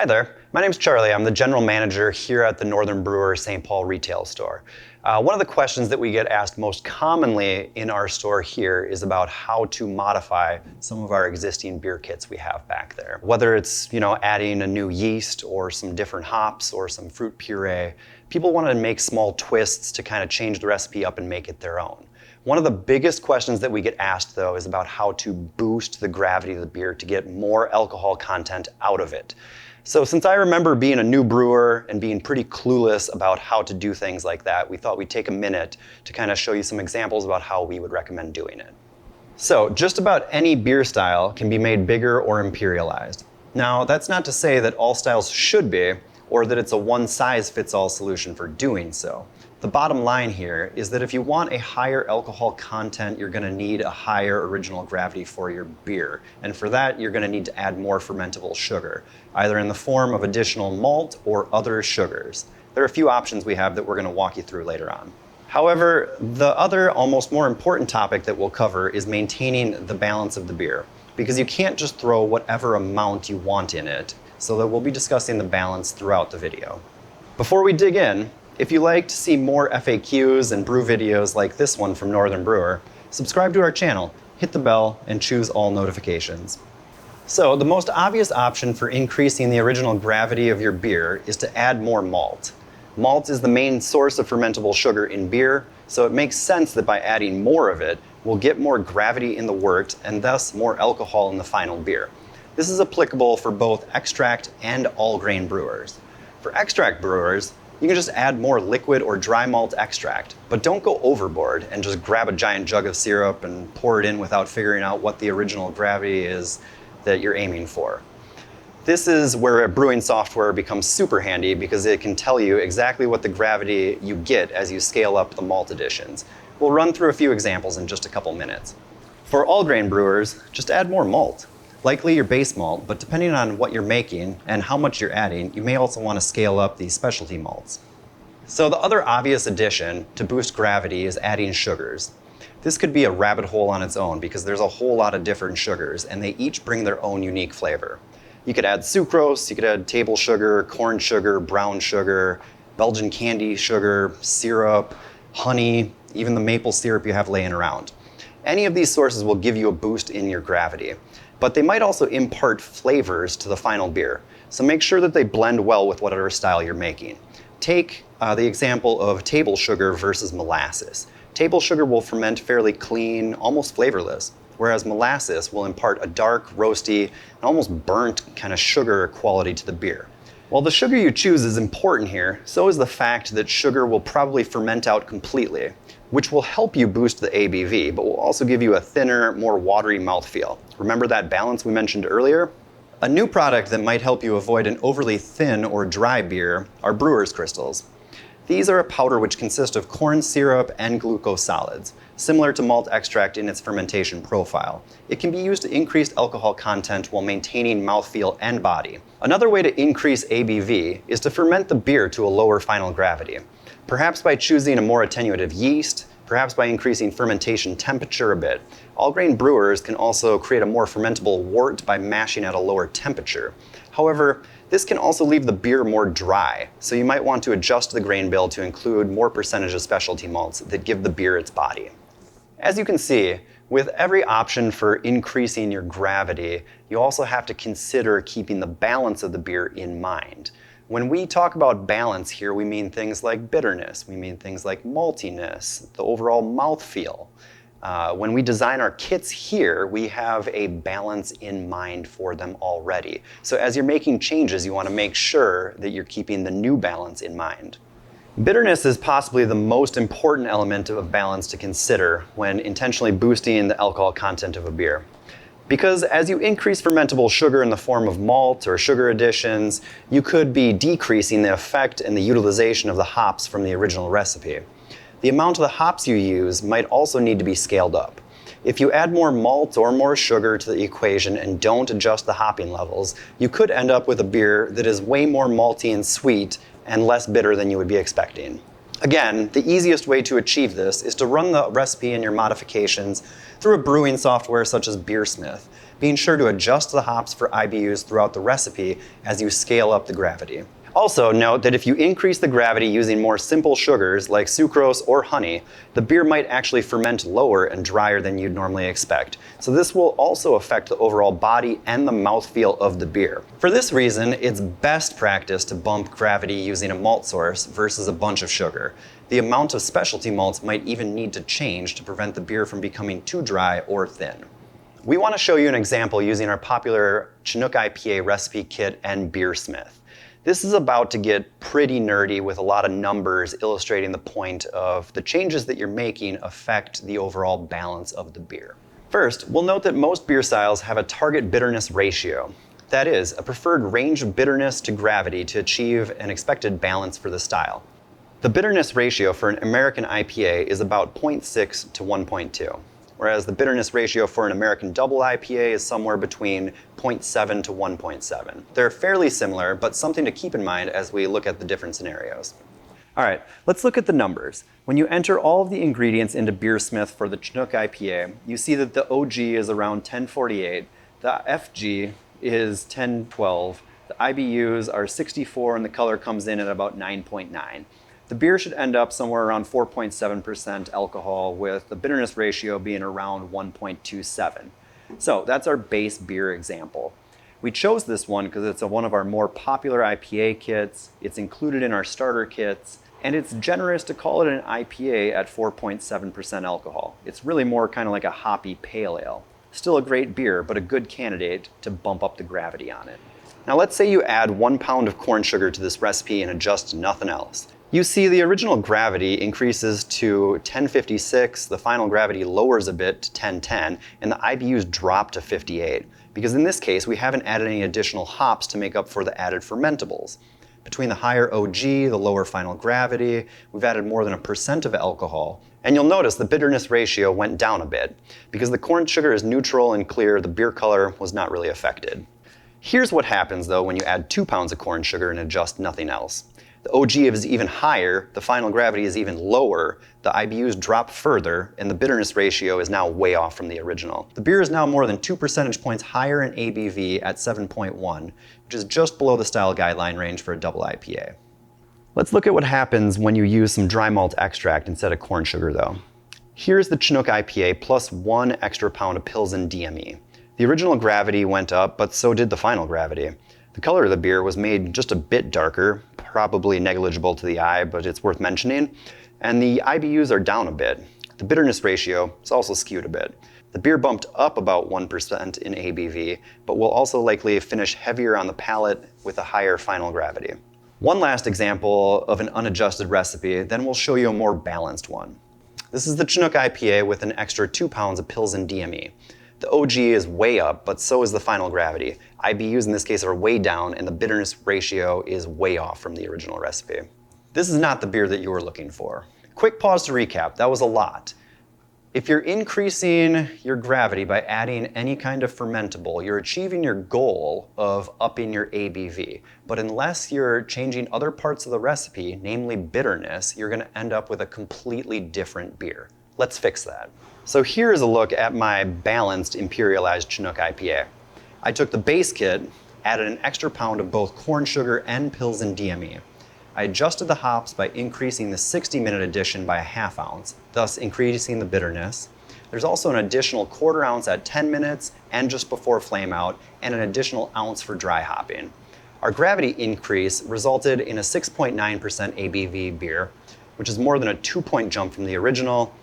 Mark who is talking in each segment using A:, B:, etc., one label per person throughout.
A: Hi there, my name's Charlie. I'm the general manager here at the Northern Brewer St. Paul retail store. One of the questions that we get asked most commonly in our store here is about how to modify some of our existing beer kits we have back there. Whether it's, adding a new yeast or some different hops or some fruit puree, people want to make small twists to kind of change the recipe up and make it their own. One of the biggest questions that we get asked, though, is about how to boost the gravity of the beer to get more alcohol content out of it. So since I remember being a new brewer and being pretty clueless about how to do things like that, we thought we'd take a minute to kind of show you some examples about how we would recommend doing it. So just about any beer style can be made bigger or imperialized. Now, that's not to say that all styles should be, or that it's a one-size-fits-all solution for doing so. The bottom line here is that if you want a higher alcohol content, you're going to need a higher original gravity for your beer. And for that, you're going to need to add more fermentable sugar, either in the form of additional malt or other sugars. There are a few options we have that we're going to walk you through later on. However, the other, almost more important topic that we'll cover is maintaining the balance of the beer, because you can't just throw whatever amount you want in it, so that we'll be discussing the balance throughout the video. Before we dig in, if you like to see more FAQs and brew videos like this one from Northern Brewer, subscribe to our channel, hit the bell, and choose all notifications. So the most obvious option for increasing the original gravity of your beer is to add more malt. Malt is the main source of fermentable sugar in beer, so it makes sense that by adding more of it, we'll get more gravity in the wort and thus more alcohol in the final beer. This is applicable for both extract and all-grain brewers. For extract brewers, you can just add more liquid or dry malt extract, but don't go overboard and just grab a giant jug of syrup and pour it in without figuring out what the original gravity is that you're aiming for. This is where brewing software becomes super handy because it can tell you exactly what the gravity you get as you scale up the malt additions. We'll run through a few examples in just a couple minutes. For all-grain brewers, just add more malt. Likely your base malt, but depending on what you're making and how much you're adding, you may also want to scale up these specialty malts. So the other obvious addition to boost gravity is adding sugars. This could be a rabbit hole on its own because there's a whole lot of different sugars and they each bring their own unique flavor. You could add sucrose, you could add table sugar, corn sugar, brown sugar, Belgian candy sugar, syrup, honey, even the maple syrup you have laying around. Any of these sources will give you a boost in your gravity, but they might also impart flavors to the final beer. So make sure that they blend well with whatever style you're making. Take the example of table sugar versus molasses. Table sugar will ferment fairly clean, almost flavorless, whereas molasses will impart a dark, roasty, and almost burnt kind of sugar quality to the beer. While the sugar you choose is important here, so is the fact that sugar will probably ferment out completely, which will help you boost the ABV, but will also give you a thinner, more watery mouthfeel. Remember that balance we mentioned earlier? A new product that might help you avoid an overly thin or dry beer are BREWERS crystals. These are a powder which consists of corn syrup and glucose solids, similar to malt extract in its fermentation profile. It can be used to increase alcohol content while maintaining mouthfeel and body. Another way to increase ABV is to ferment the beer to a lower final gravity. Perhaps by choosing a more attenuative yeast, perhaps by increasing fermentation temperature a bit. All-grain brewers can also create a more fermentable wort by mashing at a lower temperature. However, this can also leave the beer more dry, so you might want to adjust the grain bill to include more percentage of specialty malts that give the beer its body. As you can see, with every option for increasing your gravity, you also have to consider keeping the balance of the beer in mind. When we talk about balance here, we mean things like bitterness, we mean things like maltiness, the overall mouthfeel. When we design our kits here, we have a balance in mind for them already. So as you're making changes, you want to make sure that you're keeping the new balance in mind. Bitterness is possibly the most important element of balance to consider when intentionally boosting the alcohol content of a beer. Because as you increase fermentable sugar in the form of malt or sugar additions, you could be decreasing the effect and the utilization of the hops from the original recipe. The amount of the hops you use might also need to be scaled up. If you add more malt or more sugar to the equation and don't adjust the hopping levels, you could end up with a beer that is way more malty and sweet and less bitter than you would be expecting. Again, the easiest way to achieve this is to run the recipe and your modifications through a brewing software such as Beersmith, being sure to adjust the hops for IBUs throughout the recipe as you scale up the gravity. Also note that if you increase the gravity using more simple sugars like sucrose or honey, the beer might actually ferment lower and drier than you'd normally expect. So this will also affect the overall body and the mouthfeel of the beer. For this reason, it's best practice to bump gravity using a malt source versus a bunch of sugar. The amount of specialty malts might even need to change to prevent the beer from becoming too dry or thin. We want to show you an example using our popular Chinook IPA recipe kit and Beersmith. This is about to get pretty nerdy with a lot of numbers illustrating the point of the changes that you're making affect the overall balance of the beer. First, we'll note that most beer styles have a target bitterness ratio. That is, a preferred range of bitterness to gravity to achieve an expected balance for the style. The bitterness ratio for an American IPA is about 0.6 to 1.2. Whereas the bitterness ratio for an American double IPA is somewhere between 0.7 to 1.7. They're fairly similar, but something to keep in mind as we look at the different scenarios. All right, let's look at the numbers. When you enter all of the ingredients into Beersmith for the Chinook IPA, you see that the OG is around 1048, the FG is 1012, the IBUs are 64, and the color comes in at about 9.9. The beer should end up somewhere around 4.7% alcohol, with the bitterness ratio being around 1.27. So that's our base beer example. We chose this one because it's one of our more popular IPA kits, it's included in our starter kits, and it's generous to call it an IPA at 4.7% alcohol. It's really more kind of like a hoppy pale ale. Still a great beer, but a good candidate to bump up the gravity on it. Now let's say you add 1 pound of corn sugar to this recipe and adjust nothing else. You see the original gravity increases to 1056, the final gravity lowers a bit to 1010, and the IBUs drop to 58, because in this case we haven't added any additional hops to make up for the added fermentables. Between the higher OG, the lower final gravity, we've added more than 1% of alcohol. And you'll notice the bitterness ratio went down a bit. Because the corn sugar is neutral and clear, the beer color was not really affected. Here's what happens though when you add 2 pounds of corn sugar and adjust nothing else. The OG is even higher, the final gravity is even lower, the IBUs drop further, and the bitterness ratio is now way off from the original. The beer is now more than 2 percentage points higher in ABV at 7.1, which is just below the style guideline range for a double IPA. Let's look at what happens when you use some dry malt extract instead of corn sugar though. Here's the Chinook IPA plus 1 extra pound of Pilsen DME. The original gravity went up, but so did the final gravity. The color of the beer was made just a bit darker, probably negligible to the eye, but it's worth mentioning. And the IBUs are down a bit. The bitterness ratio is also skewed a bit. The beer bumped up about 1% in ABV, but will also likely finish heavier on the palate with a higher final gravity. One last example of an unadjusted recipe, then we'll show you a more balanced one. This is the Chinook IPA with an extra 2 pounds of Pilsen DME. The OG is way up, but so is the final gravity. IBUs in this case are way down, and the bitterness ratio is way off from the original recipe. This is not the beer that you were looking for. Quick pause to recap, that was a lot. If you're increasing your gravity by adding any kind of fermentable, you're achieving your goal of upping your ABV. But unless you're changing other parts of the recipe, namely bitterness, you're gonna end up with a completely different beer. Let's fix that. So here's a look at my balanced imperialized Chinook IPA. I took the base kit, added an extra pound of both corn sugar and Pilsen DME. I adjusted the hops by increasing the 60-minute addition by a ½ ounce, thus increasing the bitterness. There's also an additional 1/4 ounce at 10 minutes and just before flame out, and an additional ounce for dry hopping. Our gravity increase resulted in a 6.9% ABV beer, which is more than a 2-point jump from the original.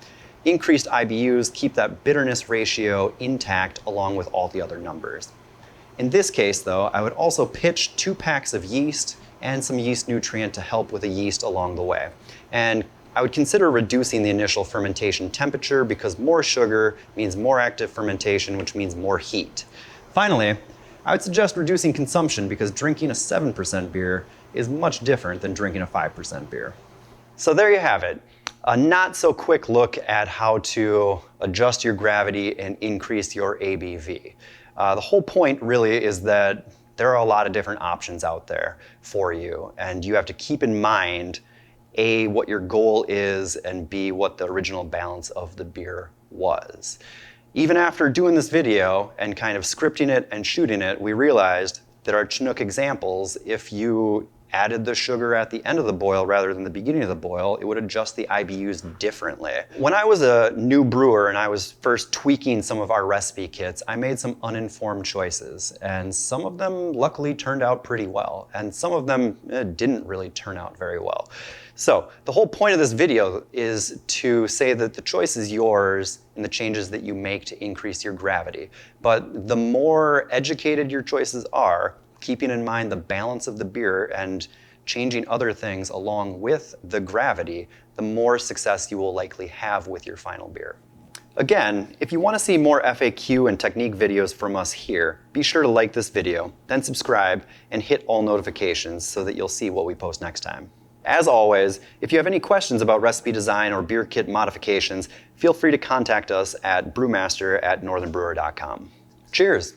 A: Increased IBUs keep that bitterness ratio intact along with all the other numbers. In this case though, I would also pitch 2 packs of yeast and some yeast nutrient to help with the yeast along the way. And I would consider reducing the initial fermentation temperature because more sugar means more active fermentation, which means more heat. Finally, I would suggest reducing consumption because drinking a 7% beer is much different than drinking a 5% beer. So there you have it. A not so quick look at how to adjust your gravity and increase your ABV. The whole point really is that there are a lot of different options out there for you, and you have to keep in mind A, what your goal is, and B, what the original balance of the beer was. Even after doing this video and kind of scripting it and shooting it, we realized that our Chinook examples, if you added the sugar at the end of the boil rather than the beginning of the boil, it would adjust the IBUs differently. When I was a new brewer and I was first tweaking some of our recipe kits, I made some uninformed choices, and some of them luckily turned out pretty well, and some of them didn't really turn out very well. So the whole point of this video is to say that the choice is yours in the changes that you make to increase your gravity. But the more educated your choices are, keeping in mind the balance of the beer and changing other things along with the gravity, the more success you will likely have with your final beer. Again, if you want to see more FAQ and technique videos from us here, be sure to like this video, then subscribe and hit all notifications so that you'll see what we post next time. As always, if you have any questions about recipe design or beer kit modifications, feel free to contact us at brewmaster@northernbrewer.com. Cheers!